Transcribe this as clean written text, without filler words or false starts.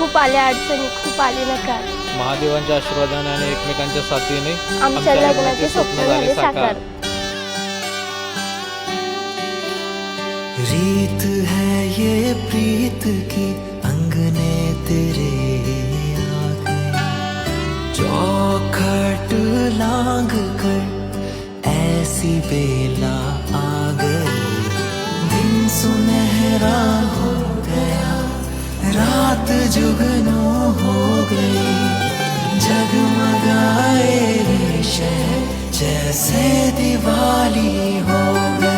खूप आल्या अडचणी, खूप आले नकार. महादेवांच्या आशीर्वादाने आणि एकमेकांच्या साथीने आमच्या लग्नाचे स्वप्न झाले साकार. रीत है ये प्रीत की अंगने तेरे आ गई, चौखट लांग कर ऐसी बेला आ गई। दिन सुनहरा हो गया, रात जुगनू हो गई, जगमगाए ये शहर जैसे दिवाली हो गई।